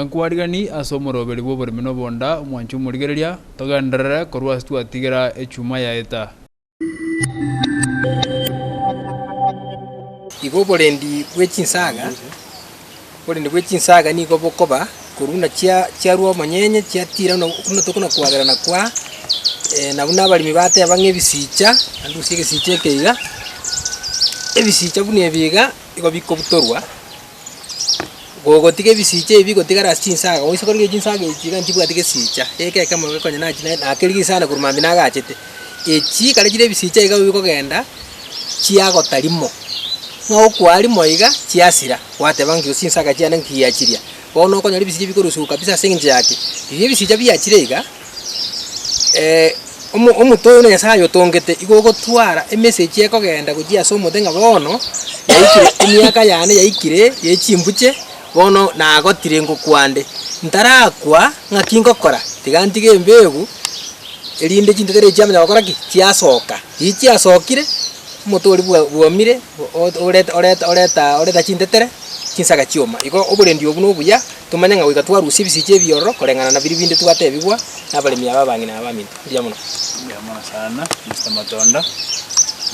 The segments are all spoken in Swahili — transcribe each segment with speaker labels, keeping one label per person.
Speaker 1: Ngankwari asomoro belibo bormino bonda mwanchu murigeria toganderera korwa stu atigera echuma ya eta.
Speaker 2: Igo borendi bwechinsaga. Borendi bwechinsaga ni gobokoba kuruna chia ruo manyenye chia tira no kuno tokona kwagerana kwa na buna balimi bate abange bisicha andu sige siche keiga. Ebisicha buni ebiga igo bikobutorwa. Gogotige bisiche ibi gotigara chinsaga oiso korge chinsaga ichiga ntibwa tige sicha eke kama wekonya na china na keligi sana kurumambi naga achete echi kale jire bisicha iga bikogenda chia gotarimo ngo kwali moiga chiasira wate bangi chinsaga chia nanki yachiria bono konya bisiche bikorusu kabisa senje yake ibi bisicha biachirega omutoyo ne sayo tongete igo gotwara emessage ekogenda kujia somo tenga bono yaikire emyaka yane yaikire yechimbuche bono na gotire ngokwande ntarakwa ngakingokora tigantige mbegu elinde chintetere chamya gokora ki chiasoka ichiasokire motori bwomire oreta chintetere chinsaga chioma iko oburendi obu nobuya tumanya nga wika twarusi bisiche bioro korengana na biribinde twatebigwa nabalimi ababangi na abaminto ndiamono
Speaker 1: sana Mr. Matonda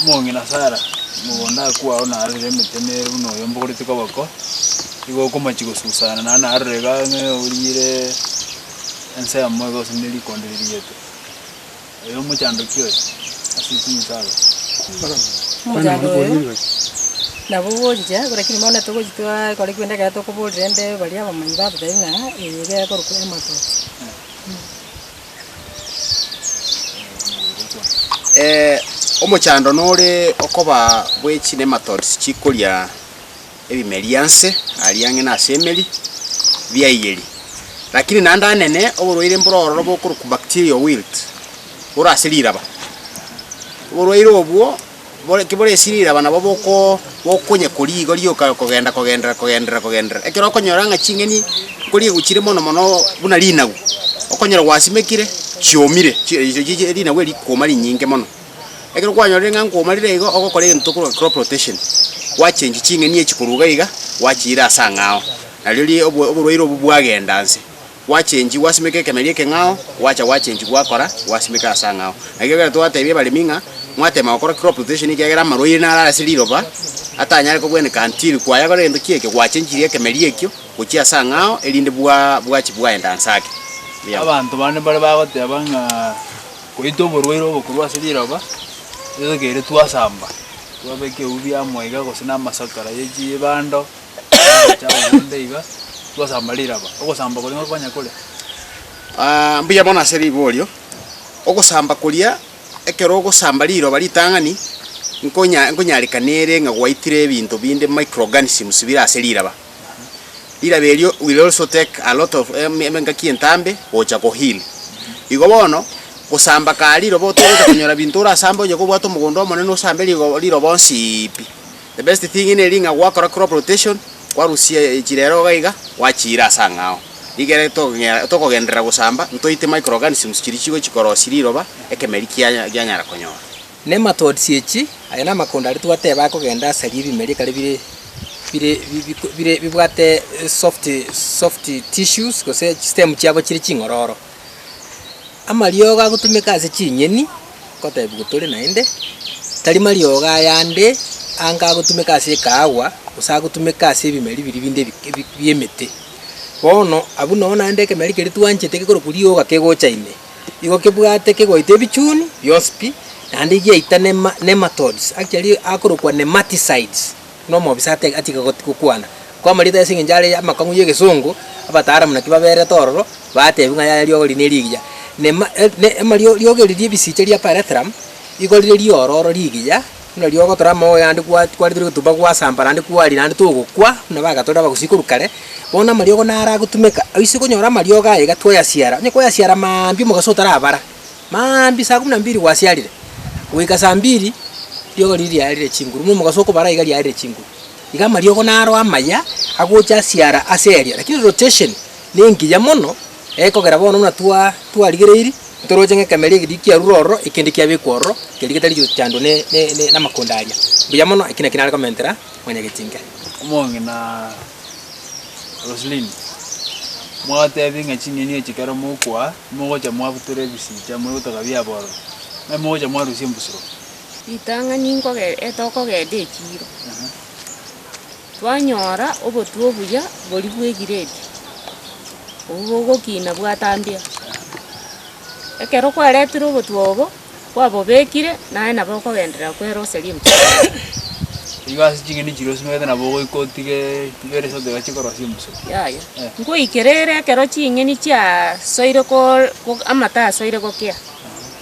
Speaker 1: mongina sara mubona kwa ona arire metenere buno yombo kuri tikobako igo komachiko susana na arrega nge urire ense amwe go sineli kondiriyete eyo muchando kyo asisi misalo
Speaker 3: nabo je kora kiri mona to gojitwa kora kwenda ga to ko bodrende bali abamanyi babudena ege kora kwa mato
Speaker 4: omochando nore okoba bwechi nematodes chikolia ebimerianse aliange na semeli biayeli lakini nanda nene oborwaire mbororo bokuruku bacteria wilt urasiliraba oborwaire obwo kibore siliraba nabo bokonye koligo lioka kogenda ekero konyoranga chingeni koli guchire mono buna linagu okonyera wasimekire chiomire linagu likoma linyinge mono ekero kwanyorire ngankomalire igo ogokora egento kuru crop rotation wachenji chingeni echikuruga iga wachira asangao nalyo oborwaire obu bwagendanse wachenji wasimeke kemerie kengao wachenji gwakora wasimeka asangao agegera twatebye baliminga mwatema okora crop rotation igegera marwaire na ara siliroba atanyare ko bwene kantiri kwaya gore ndo kieke wachenjirie kemerie ekyo kuchia asangao elinde bwachi bwaendansake
Speaker 1: abantu bane bale bagoteba nga koito oborwaire obokurwa siliroba egere twasamba twabeke ubia mwega gosina masakara yeji bando chawo ndeiga twasambalira ba ogosamba kolinga kwanya kole
Speaker 4: mbuya bona seri bolyo ogosamba kulia ekero ogosambaliro balitangani nkonyarikanere nga gwaitire ebintu binde microorganisms biraserira ba ira belyo will also take a lot of emenga kientambe ocha ko heal igo bono kusamba kaliro botoza kunyora bintura sambo yoko bwato mugondo monene osambeli liro bonsipi the best thing in elinga wakora crop rotation kwarusia echirero gaiga wachira sangao igere to kogendera gusamba ntoite microorganisms chirichigo chikorosiriro ba ekemerikia gyanyara konyora
Speaker 2: nematodes echi ayana makonda ari twateba kogenda sari bimeri kale bire bibwate soft tissues kose system cyabo kiri chingororo amarioga gutumika ase chinyeni kotebu gutore nainde tari marioga yande anga gutumika ase kawa usa gutumika ase bimeri binde byemete bono abu no nainde kemeri keri twanchete kekoro kurioga kegochaine igo kebwate kegoite bichuni biospi nande giaita nematodes actually akorokwa nematicides no mobisate atika gukwana kwa marita ase ngenjare amakangu yegesongo abatara muna kibabere tororo batebunga yalio linerigia mario liogererie bisiche lia paratram igorire liororo ligiya na liogo toramo yandi kwari gutuba gwasamba nandi kwari nandi tugukwa na bagatora bagusikurukare bona mario gonara gutumeka isi kunyora mario ga iga twa yasiara nyeko yasiara mambi mugasotara abara mambi saa 12 wasiarire wika saa 2 liogo liri yarire chinguru mu mugasoko bara iga yarire chinguru iga mario gonaro amaya agocha siara aseria lakini rotation nengi ya mono ekogera bono na twarigereiri toroje ngekameri gidikia ruroro ikindi kya bikorro keligeta lyo chando ne na makondaria buya mono ikina kinara komentera mwanya gitinga
Speaker 1: umonge na Roslyn mwatebi ng'a ching'eni echikero mokwa mogocha mwabutere ebisicha mogotoka biaboro na mogocha mwarusia embusuro
Speaker 5: Itang'ani etokogenda echiro twanyora obotu obuya bori bwegiredi obo bogokina bwatambia ekero kwaretire obotu obo kwabobekire naye nabo okogenderera kweroseria emuchiko
Speaker 1: igo ase ching'eni chiro osimegete nabo ogoikotige tibere sote gachikorosia embusuro
Speaker 5: yaya ngoikerere ekero ching'eni chiasoire amata asoire gokea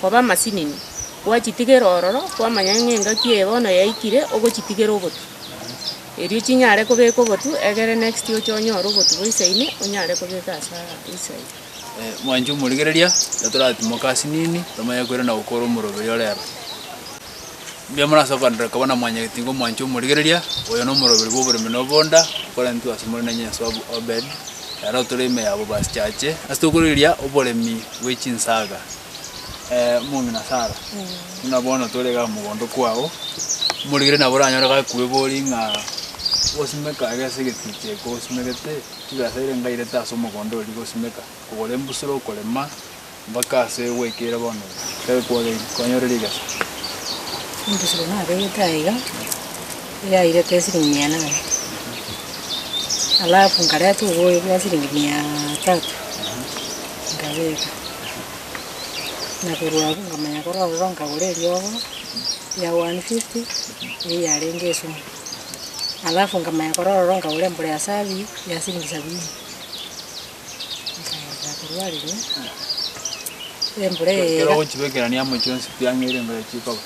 Speaker 5: koba amasinini gwachitigera ororo kwamanya ng'engaki eye bono yaikire ogochitigera obotu erio chinyare kobeka obotu egere next ocha onyora obotu boisaine onyare kobeka asa isaine
Speaker 1: mwancho omorigereria toratimoka ase nini tomanya kwera na gokora omoroberi orero mbia morasa kwanderera kobona mwanyagetinga omwancho omorigereria oyo na omoroberi bwa oboremi na obonda okorenti ase more na nyenso obed ero tore ime yabo basi chache ase tokorigeria oboremi bwa echinsaga mong'ina Sara buna bono torega mogondo kwao omorigere nabo oranyore gakure bori ng'a osimeka agase egetiche osimegete tigasaire ngairete ase omogondo oria gosimeka kogora embusuro okorema mpaka ase gwaikere bono kwanyoreria egasi
Speaker 3: embusuro nabegete aiga yairete esiringi 800 alafu nkareta oboyo bwa esiringi 300 nkabeka nakorwabu nkamanya kororero nkagora eriogo ya 150 eyarenge esumu alafu nkamanya kororero nkagora embura ya sabi ya siringi 70 nkakorwaririe embura
Speaker 1: kero gochibekerania amo chionsi piang'eire embura chikoba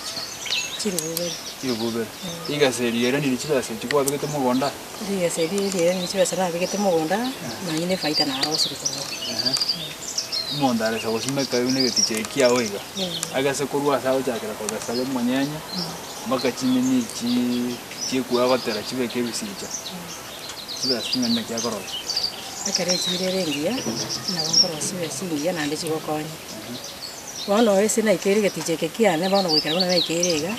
Speaker 3: chiribubere
Speaker 1: igaseri ere niri chibesa chikwabegete mogonda
Speaker 3: igaseri ere niri chibesa nabegete mogonda manyine faita narosire korwa
Speaker 1: omonto aresa gosimeka buna egetiche ekiago iga agase korwa ase agochakera kogesa omonyanya mpaka ching'eni echi chiekwa gotera chibeke ebisicha chibesa ching'ani naki akorosia
Speaker 3: ekero echirere engiya nabo nkorosia ebesa engiya naende chigokonya bono ase naikeire egetiche eke kiane bono goikera buna naikeire iga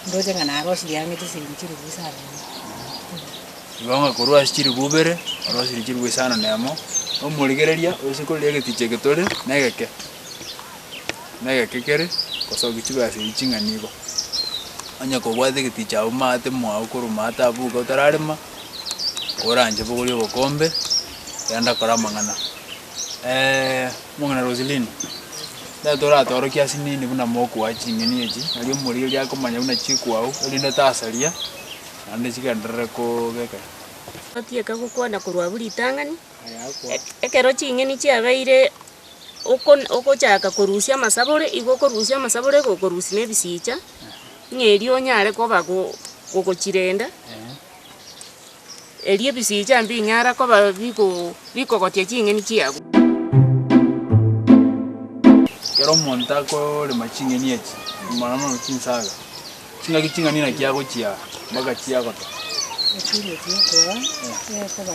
Speaker 3: ndoche ng'a narosirie ang'ete siringi chiribu 5
Speaker 1: igo ng'a korwa ase chiribu 2 orosirie chiribu 5 nemo omorigereria ose koriria egetiche getore negeke kere gosoki chibesa echi ching'ani igo onye kobwate egetiche abwo maate mwao korwa maate abuga otararema oranche bogoria obokombe yanda kora amang'ana mong'ina Roselini toratorokia ase nini buna mokwa ching'eni echi nario omorigereria akomanya buna chikwao erinde tasaria naende chigenderere kobekera
Speaker 5: otieka gokwana korwa buri itang'ani ekero ching'eni chiabeire okochaka korusia amasabore igo okorusia amasabore gokorusia na ebisicha ng'eria onyare koba gogochirenda eria ebisicha mbinyara koba bikogotia ching'eni chiago
Speaker 1: kero omonto akorema ching'eni echi mono mono chinsaga ching'aki ching'ani naki agochia mpaka chiagota
Speaker 3: period yokoa ekoba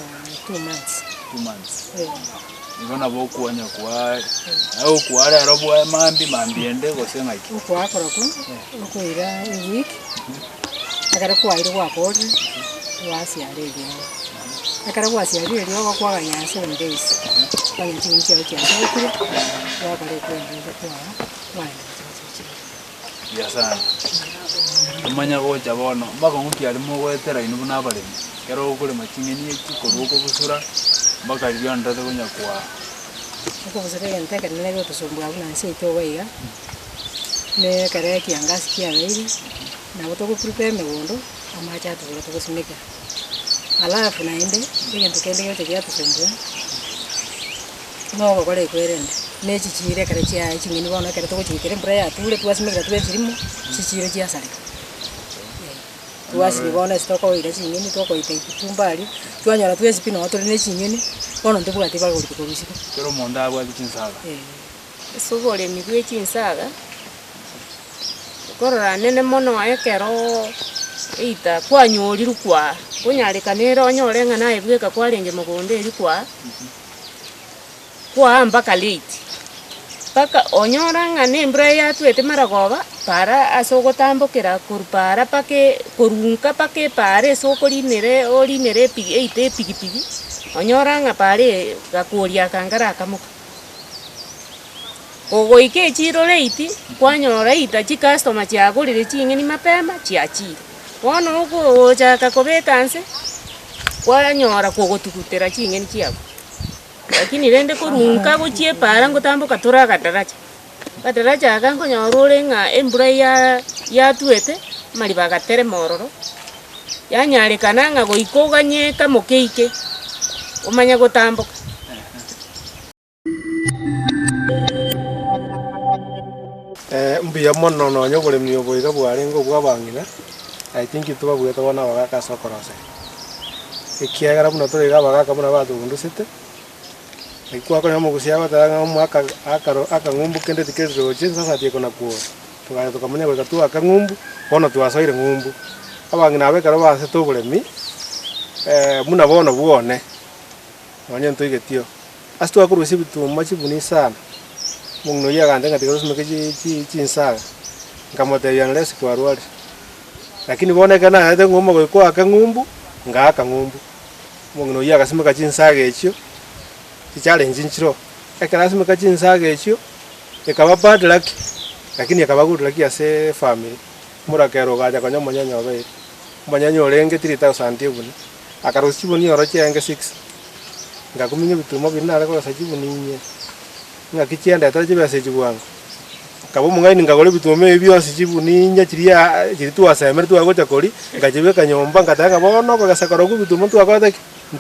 Speaker 3: 2 months
Speaker 1: 2 months igo nabo okwanya okwa rero bwa mambi ende gose ng'aki
Speaker 3: okwakoroku okoira eweek ekero kwaire gwakorire gwasiara eriogo ekero gwasiara eriogo kwaganya 7 days kwanya ching'eni chiao chiasogokire gwakora ekwendete kwara waenda
Speaker 1: ya sana omanya gocha bono mpaka ng'okiari mogwetera ino buna abaremi kero okorema ching'eni echi korwa okobusura mpaka riria ondete gonya kwa
Speaker 3: okobusura egento ekenene gotosumbua buna nse yaito iga iga nekero ekiangasi kiabeire nabo togoprepare emegondo amache atogora togosimeka alafu naende egento kende giote giatosumbua nogokora ekwerende nechichire ekero chiaye ching'eni bono ekero togochikera embura yature twasimekera twechirimo chichire chiasareka twasiri bono ase tokoira ching'eni tokoita itumbari twanyora twesipi noo tore na ching'eni bono ntobwati bagoriki korusika
Speaker 1: kero omonto abwate chinsaga
Speaker 5: ase oboremi bwa echinsaga korora nene mono ekero eita kwanyorirwe kwara konyarekana onyore ng'a naye bweka kwarenge mogondo eri kwaa mpaka late mpaka onyora ng'a na embura yatwete maragoba para ase ogotambokera koru para pake korunka pake para ase okorinere eite epigipigi onyora ng'a pare gakuria kangara kamuka ogoike echiro leiti kwanyora ita chi customer chiagurire ching'eni mapema chiachire bono ogochaka kobeka nse kwanyora kogotugutera ching'eni chiago lakini rende korunka gochiepara ngotamboka tora gadaraja aka nkonyora ore ng'a embura yatuete mariba gaterema ororo yanyarekana ng'a goika oganyeka mokeike omanya gotamboka.
Speaker 6: Mbuya mono nonyo buremi oboiga bwarengo bwa bang'ina I think tubabwete bona bagaka sokorose ikiagara buna turiga bagaka buna batugundusite ikwa konya mugusia batanga mwaka akangumbu kende tikero je sasa tie kona kuo tugaya tukamenya gweka tu akangumbu bona twasoire ngumbu abang'ina abekara base tuburemi muna bona buone onye ntoigetio astu akurusi bituma chibuni sana mungno ya gande ngati koros meke chinsaga ngamoteya nlesi kwa rwali lakini bone kana ate ngomo ko akangumbu ngaka ngumbu mungno ya gasimeka chinsaga echo challenge nchiro ekara simeka chinsaga echo ekaba bad luck lakini ekaba good luck ase family murakero gaja konya monyanyo obe monyanyo olenge 3000 ebuni akarosi buni oro chenge 6 ngakuminye bituma binara ko sajibuni nye ngakichenda ataje chibwangu kabo mungaini ngagole bitume byose chibuninya chiri tuwasemere tuwagocha kori ngajibeka nyomba ngatanga bono bagasakara ku bituma tuwagote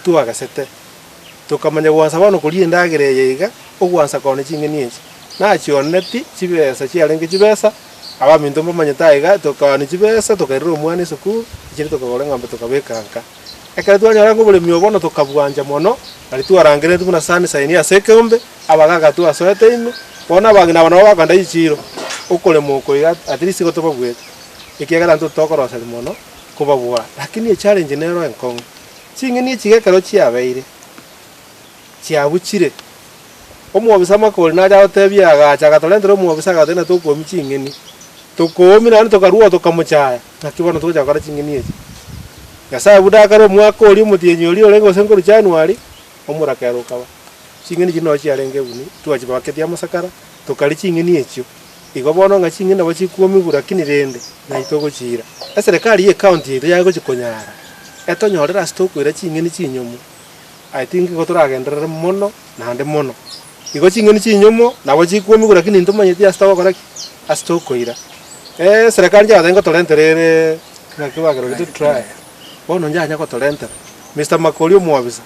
Speaker 6: tuwagasete tukamanya gwansa bano kuri ndagere yiga ogwansa kone chingeni echi na chioneti chibesa chialenge chibesa aba minto mbamanya taiga tukani chibesa tukairira omwana isukuru chiri tukagole ngambe tukabekanga ekara twanyara ngo bulemi obono tukabwanja mono ali tuarangire tuna sani saini asekombe abagaga tu asoete ino bona bagina bana bakanda ichiro ukole moko ya at least go tobabwete ikiagara nto tokorosa mono kubabwa lakini e challenge nero enkong chingeni chigekaro chiabeire chiabuchire omwobisa makoli na jawo tebia agacha gatolendero omwobisa gatena tukomi chingeni tukomi na tukaruwa tukamuchaya nakibono tuja kora chingeni echi gasa budakaro mwako oli mutienyo oli olengo senkuru January omurakero kaba chingeni chino chiarenge buni tuachibaketia masakara tukali chingeni echo igobono nga chingeni nabo chikuomi lakini rende na itogochira serikali ye county ito yago chikonyara etonyorera stokwira chingeni chinyomo I think gotoragenderera mono nande mono igo chingeni chinyomo nabo chikuomi lakini ntumanyeti astawa kora astokoira serikali ya dengo tolenterere ngakibagero gitu try bono njanya ko tolenter Mr. Makoli omwabisa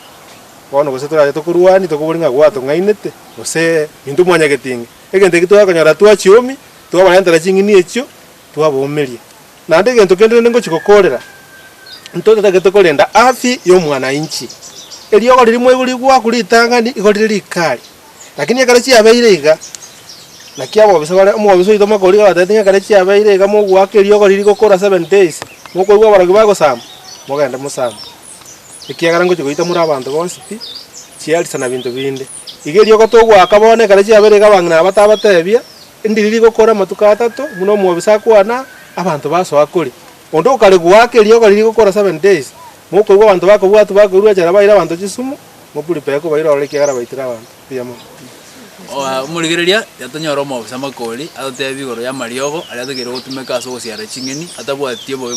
Speaker 6: bono gose turaje tukuruani tukuburinga gwato ngainete gose indu mwanya getingi egente gitu akanyara twachiomi twabalentera chingini echo twabomeria nande gento kende ngo chikokorera ntote tagetukolenda afi yo mwana inchi elio ko lirimo iguri gwa kulitangani igori likali lakini akara chi abeire iga nakiabo bisa bale omwabisa ito Makoli gabatetinga kare chi abeire iga mo gwake elio ko liriko kora 7 days mo ko gwa baraga bagosama mogenda musama ikiagara ngo chikoita muri abantu bonse ti chialisana bintu binde igerio ko togwa akabone kare chiabere gabangna batabatebia indiriri gukora matuka atatu muno mwobisa kwana abantu baso akuri ondo kare gwake elio ko liri gukora 7 days muko gwa abantu bako bwatu bako ruwa jara baira abantu chisumu mopuri peko baira ole kiagara baitira abantu biyamo
Speaker 1: umurigereria yatonyora omwobisa Makoli atebi goro ya mariogo ari atogere gutumeka aso gosiara chingeni atabwatie bobe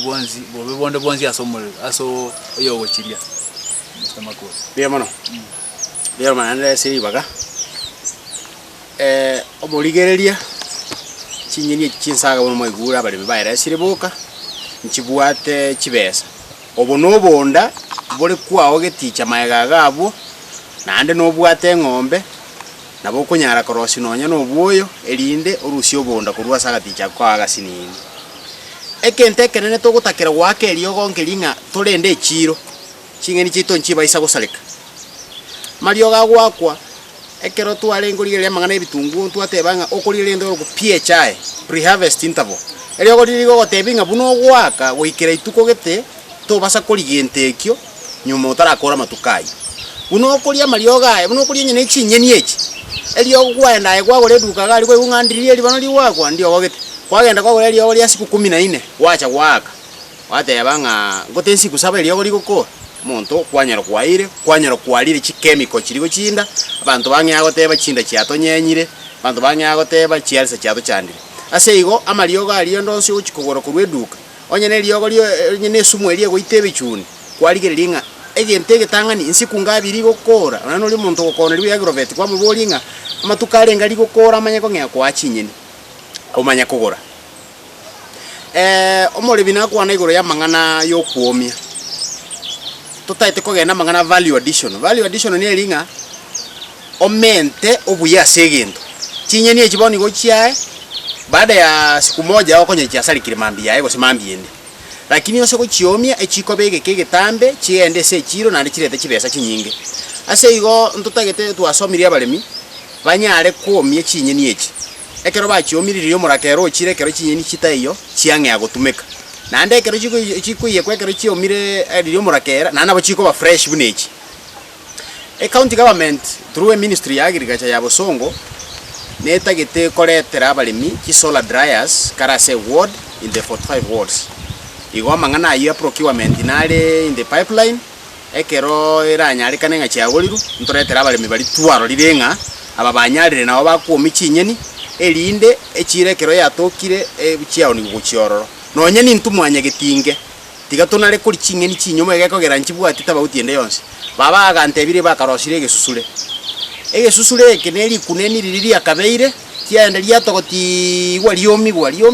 Speaker 1: bonde bonsi asomore aso oyogochiria Mr. Makoli
Speaker 4: biyamo no biyamo manande siri baga omurigereria chinyeni chinsaga bono moigura bali baira siribuka nchibwate chibesa obono bonda bole kwao geticha maega gabo nande no bwate ng'ombe nabo kunyara korosi nonya no bwoyo elinde orusio bonda kurwa saga ticha kwa gasinini ekente kenene to gutakira gwake elio gonkelinga tolende echiro chingeni chito nchiba isa gosaleka mario gagwakwa ekero twalengorile le mangana ebitungu twatebanga okolile ndo ku PHI pre harvest interval elio goliligo gotebinga buno gwaka goikira ituko gete to basa koligente ekyo nyuma utarakora matukai buno okolia mario gae buno okolia nyene chinyeni echi elio gwenda egwagore duka gali kwe ungandiriye libano liwakwa ndio gogete kwagenda kwagore elio oli asiku 14 wacha gwaka watebanga ngote siku 7 elio goli goko muntu kwanyara kwalire chi chemical chirigo chinda abantu bangya goteba chinda chiatonyenyire abantu bangya goteba chiarisa chiato chandire ase igo amariogo ariyo ndonse uchikogoro kurweduka onye ne riogo ryo nyene sumu eriye goitebe chuni kwaligeringa egente getangani insiku ngabiri gokora nano uri muntu gokona riwe agrovet kwa muboringa amatukare ngari gokora amanyako ngya kwa chinyeni omanya kugora omole bina kwana igoro ya mangana yo kuomia totaite kogenda mangana value addition ni ringa omente obuya segendo chinyeni echiboni gochiae baada ya siku moja okonye chiasali kilimambia ego simambiende lakini yose gochiomia echikobege kegetambe chiende se chiro na ndikirete chibesa chinyinge ase igo ntutagete twasomirie abalemi banyare kuomia chinyeni echi ekero bachiomirire yo murakero chire kero chinyeni chitaiyo chiange agotumeka nande ekero chikuye kwekero chiomire ryo murakera nana bachiko ba fresh bunechi county government through a ministry ya agriculture ya Bosongo netagete koretera abalemi chi solar dryers karase ward in the 45 wards igo mangana ya procurement nale in the pipeline ekero iranyari kanenga chiagoriru ntoretera abalemi bali twaro lirenga aba banyarire nabo bakuomi chinyeni elinde echire kero yatokire chiao ni guchiororo nonye ni ntumwanya getinge tigatonare kuri chingeni chinyuma egekogera nchibwati tabauti yonse baba agantebire bakarosire egesusule keneri kuneni riri akabeire kienda liatogoti waliomi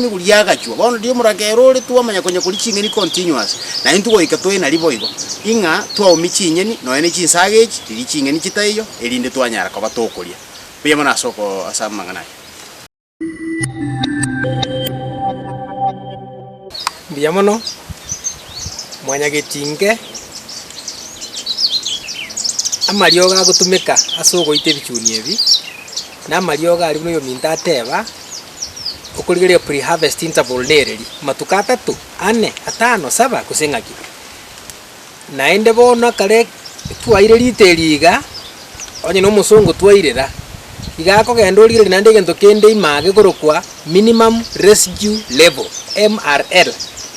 Speaker 4: guliagachwa bono dio murakero ri tuamanya konya kuri chingeni continuous na intugo ikatoe na liboigo inga twaomi chinyeni noene chinsage riri chingeni chitaiyo elinde twanyara ko batokoria pia mana soko asamangana
Speaker 2: Biamono mwanya getinge amarioga gutumika asogo ite bichuni ebi na amarioga ari no minta ateba ukurigeria pre harvest interval nereri matuka 3 4 5 7 kusengaki naende bona kare twaire liteliga onye no musungu twairera igako genda urigire nande gento kende image gorokwa minimum residue level MRL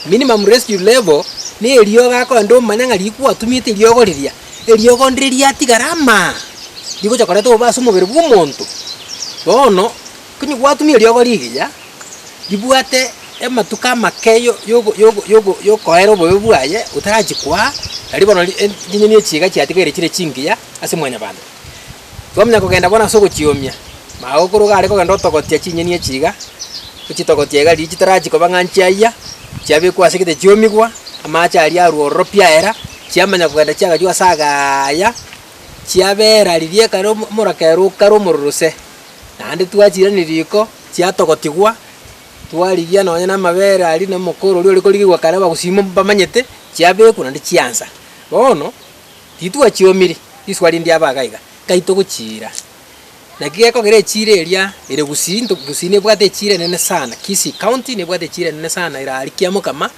Speaker 2: minimum residue level ni erioga ko ndo manyanga likwa tumite eriogo riria eriogo ndiria tigarama diko chakora to baso mubere bw'omuntu bono kunyi gwatumia eriogo rigia dibuate ematuka makeyo yogo koero boyo bwaye utarajikwa ari bono nyinyeni echiga chiatigere chire chingiya ase mwanya bande twamenya kugenda bona soko chiomia maokoro gari kogenda otogotia chinyeni echiga kuchitogotia gari chitarajiko banganchiaya chiabe kwasigite chiomigwa amacha ari aruoro piaera chiamanya kugenda chiaga jwa sagaya chiabera ririe karo murakero karo mururuse nande twachira niriko chiatogotigwa twarigia nonya na mabera ari na mukoro uri kurigwa kare bagusima bamanyete chiabe kuna ndi chiansa bono titwa chiomiri iswali ndi abagaiga kaito guchira na giko gere chire eria ire gusine bwate chire nene sana Kisii County ne bwate chire nene sana ira alikiamo kama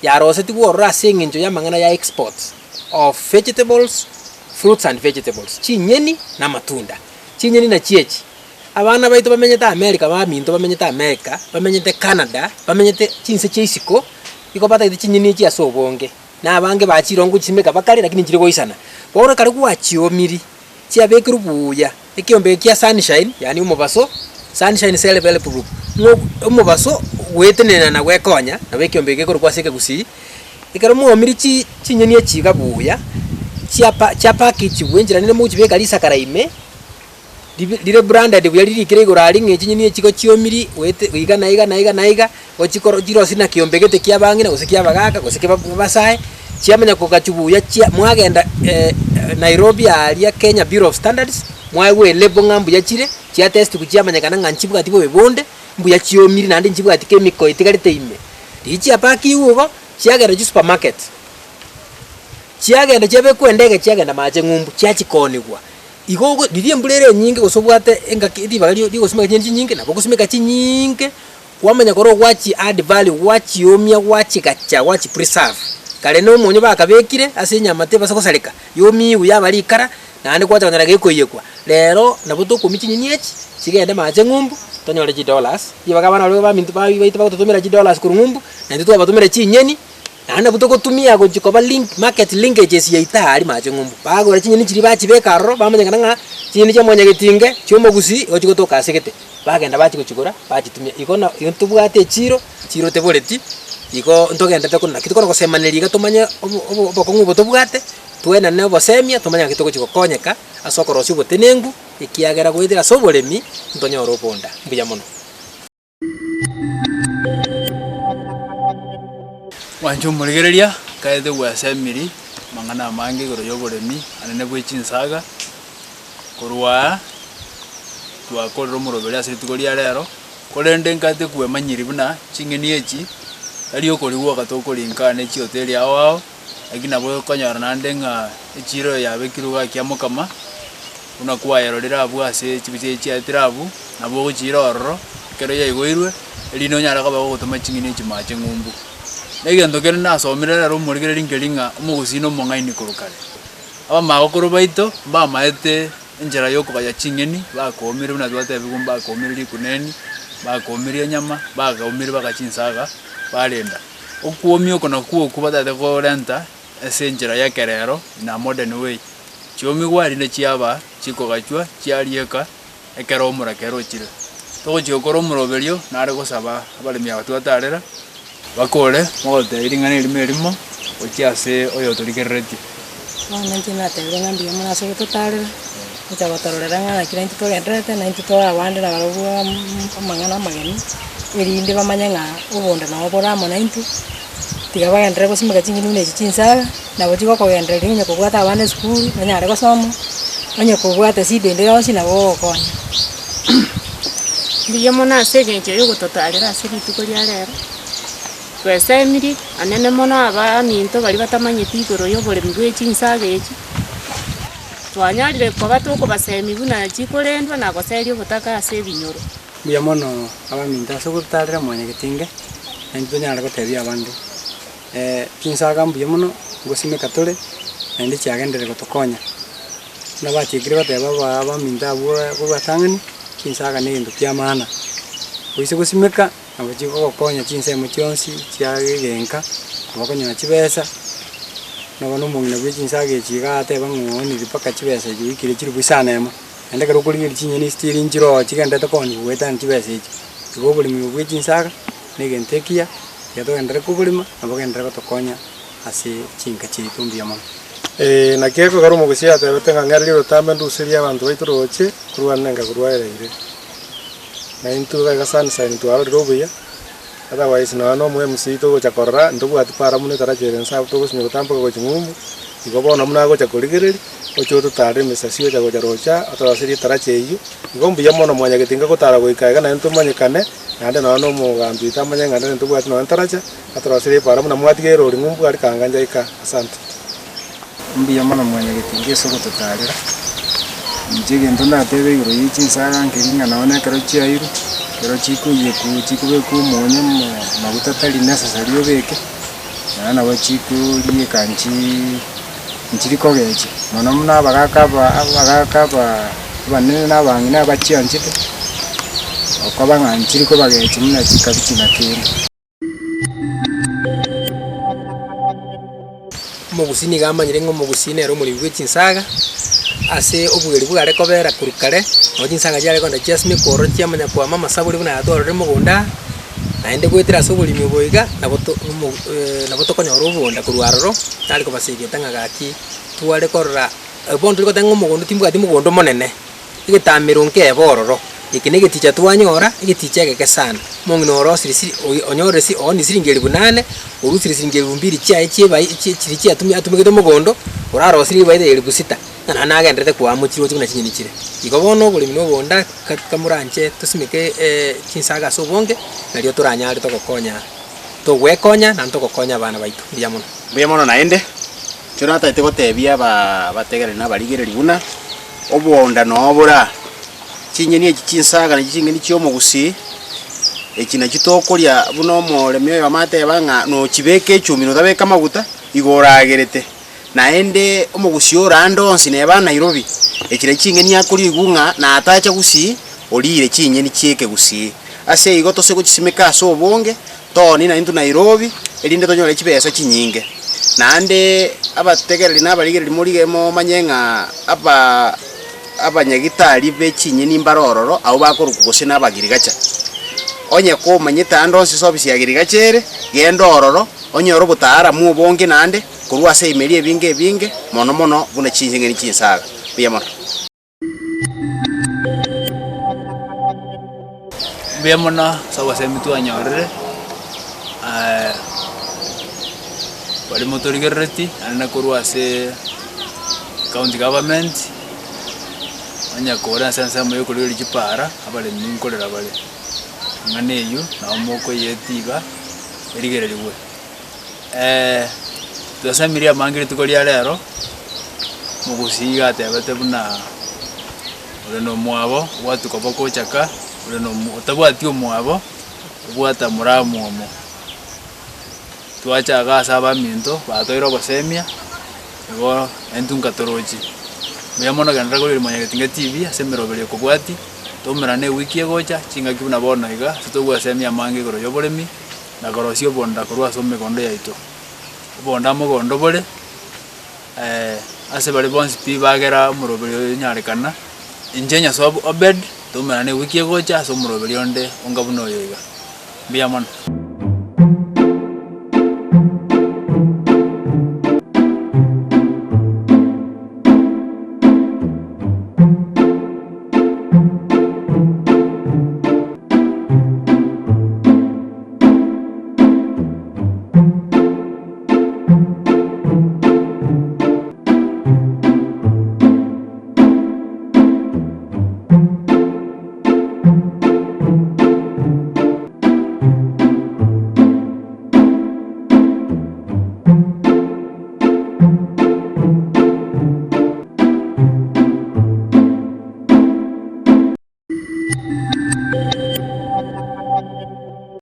Speaker 2: ya rose tibwo singinjo ya mangana ya exports of vegetables, fruits and vegetables chinyeni na matunda chinyeni na chiechi abana baitu bamenyeta America baminto bamenyeta America bamenyete Canada bamenyete chinse cheisiko iko bata chinyeni chi asobonge na abange bachirongo chimeka bakari lakini chiri goisana bora kari kwa chiomiri chiabekuru buya ekiombe kia sunshine yani umubaso sunshine self help group umubaso wetenena na wekonya na wekiombe gekuru kwa seke gusi ikaro muomiri chinyeni echiga buya chiapa kichibwenjira nene muchi beka lisa karaime dire branded buya riri kirigura ari ngechinyeni echigo chiomiri wete iga naiga ochikoro jiro sina kiombe gete kia bangina usikia bagaka usikia basae chiamenya kugachubuya chia mwagenda Nairobi aria Kenya Bureau of Standards mwawe lebo ngambu ya chire chia test kuchiamanya kana nganchibuka tibo bebonde mbuya chiomiri nande nchibuka chemical itigarite ime dichi apaki ugo chiagera ju supermarket chiagenda chebe kwendege chiagenda mache ngumbu chiachikonigwa igogo dirie mbulere nyinge gosobwate enga kidi bagalio digo simeka nyinge na bokusimeka chinyinge kwamenya koro wachi add value wachi omia wachi gacha wachi preserve kale no monyo bakabekire asenya mateba sakosaleka yomi uyabali kara nande kwacha kanyara gekoyekwa lero nabuto kumichinyinyi echi chigenda mache ngumbu tonyole $, yibagabana lwe bamintu baita bagutumira $, ku ngumbu na nditu batumira chinyeni Naende buto gotumia gochikoba link market linkages ya itari mache ngumbu. Bagora chinyeni chiri bachibeka arro bamanyanga nga chinyeni cha mwanya getinge chomogusi ochigotoka asegete. Bagenda bachigora bachitumia. Ikona yontubwate chiro teboreti. Iko ntogenda tekona kitoko gosemaneri gatomanya obokongu botobwate. Tuena ne bosemia tomanya kitoko chigokonyeka asokorosi botenengu ikiagera goithira soboremi ntonya oroponda. Mbuya mono.
Speaker 1: Wancho murigereria kaete gwasemiri mang'ana mange igoro yoboremi anene bwa chinsaga korwa twakorera omoroberi ase rituko ria rero korende nkate kwemanyiri buna ching'eni echi ari okorigwa gatokoringane chioteri ao lakini nabo konyora nande ng'a echiro yabekirwe gakiamokama buna kwayerorera abwo ase chibiche chiatira abu nabo gochira ororo kero yaigoirwe erino nyara kaba gotoma ching'eni echi mache ng'umbu negento kere nasomire rero omorigereri nkeringa omogusino omong'aini korokare abamagokoro baito bamaete enchera yokogaya ching'eni bakomire buna twatebigwa bakomire rikuneni bakomire enyama bakomire bagachinsaga barenda okuomia oko nakwo oku batate korenta ase enchera ya kerero na modern way chiomi gwarinde chiaba chikogachwa chiarieka ekero omorakero ochire togochiokora omoroberio nare gosaba abaremi aba twatarera bakore mogoteiri ng'ana erimo erimo ochiase oyo torigerereti
Speaker 3: nanti natebire ng'ambi yamona ase gototarera ocha gotororera ng'ana kira into togenderete na into toabandera barobwa amang'ana amageni erinde bamanye ng'a obonda nabo boramo na into tiga bagendere gosimeka ching'eni buna echi chinsaga nabo chigokogendereri onye kobwata abana esukuru banyare gosoma onye kobwata sidende yonsi nabo gokonya
Speaker 5: mbuya mono ase engencho ya ogototarera ase rituko ria rero twesemiri anene mono abaninto bari batamanyeti igoro ya oboremi bwa echinsaga echi twanyarire koba tokobasemi buna chikorendwa na goseria obotaka ase ebinyoro.
Speaker 7: Mbuya mono abaminto ase ogotarera mwanya getinge naende tonyara gotebia abande chinsaga mbuya mono ngosimeka tore naende chiagendere gotokonya buna bachikire bateba abaminto abwo batang'ani chinsaga na egento kia maana goise gosimeka nabo chigogokonya chinsemo chionsi chiagegenka abakonyora chibesa nabo nomong'ina bwa chinsaga echi igateba ng'ooniri mpaka chibesa echi oikire chiri bwisana emo naende kero okorigeria chinyeni stiri nchiro chigendete koni goetana chibesa echi igo oboremi bwa chinsaga na egento ekiya tiatogendere koborema nabo gendere gotokonya ase chinka chiaitu mbuya mono.
Speaker 6: Naki ekogera omogusi atebete ng'a ng'ereri rotambe nduseria abanto baito roche korwana nenga korwaereire na into iga sunshine twarorire obuya otherwise nonya na omo-MC togocha korora ntobwati para muna etarachere nsa togosinya gotamboka gochia ng'umbu igo bono muna agocha korigereria oche ototarire emisasi ocha gocha rocha otoroserie etaracha eywo igo mbuya mono mwanya getinga gotara goika iga naende tomanyekane naende nonya na omogambi oito amanye ng'a nere ntobwati nonya entaracha atoroserie para muna mwatigeire ori ng'umbu ari kanga njaika asante.
Speaker 7: Mbuya mono mwanya getinga ase ogototarera inche egento natebe igoro ya chinsaga nkeri ng'a nonye ekero chiairu kero chikobeka omonyo maguta tari necessary obeke naye nabo chikorieka nchiri kogechi mono muna abagaka abanene na abang'ina abachianchete okoba ng'a nchiri kobagechi muna chikabi na kende.
Speaker 2: Omogusi niga amanyire ng'a omogusi nere omoremi bwa chinsaga ase obweri bware kobera korokare nabo chinsaga chiare konda chiasimeka ororo chiamanya kwama amasabori buna yatorore mogonda naende goetera ase oboremi obo iga nabo tokonyora obonda korwa aroro nare kobasegete ng'a gaki tware korora bono tori goteba ng'a omogondo timbwati mogondo monene egetamero nkebe ororo eki na egeticha twanyora egeticha egeke sana mong'ina orosirisiri onyorire ooni siringi 8,000 orusire siringi 2,000 chiaye chiri chiatumigete omogondo orarosirie baire 6,000 na nagenderete kwamochire ochi buna chinyeni chire igo bono oboremi na obonda kamoranche tosimeke chinsaga ase obonge nario toranyare togwekonya na togokonya abana baito mbuya mono.
Speaker 4: Mbuya mono naende cho nataete gotebia bategereri na abarigereri buna obonda nobora chinyeni echi chinsaga na ching'eni chia omogusi echi nakio tokoria buna omoremi oyo amateba ng'a nochibeka echumi notabeka amaguta igo oragerete naende omogusi orande onsi neba Nairobi ekire ching'eni akorigwa ng'a natacha gusii orire chinyeni chieke gusii ase igo tose gochisimeka ase obonge toni na into Nairobi elinde tonyole chibesa chinyinge nande abategereri n'abarigereri murigemo manyenga abanyagitari bechinyeni mbarororo abo bakorukugose n'abagirigacha onye ko manyita andonsi sobisi yagirigachere genda ororo onye oro butara mu bonge nande kurwa se imeri ebinge mono buna chinjenge ni chinsaga biyamona
Speaker 1: sawa semitu anyorere bari motorigereti anana kurwa se county government anya kora sansa moyo kuri chipara abale ninkolera bale nganeyo na omoko yetiga erigereriwe twasamiria mangire tukoria rero mugusiga atebete buna ore no mwabo watukoba kochaka ore no otabwati omwabo obwata muramu omo twacha gasa baminto batoiro basemia ego entunga toroji muyamona ganra ko manya tinga TV asemero bele ko bwati tomerane wiki egocha chinga kibuna bona iga tutogwa semia mangi goro yoboremi na gorosio bonda korwa some gondo yaito bonda mo gondo bole ase bale bonsi pi bagera murobele nyarekana injenya so obed tomerane wiki egocha so murobele onde onga buno yoiga muyamona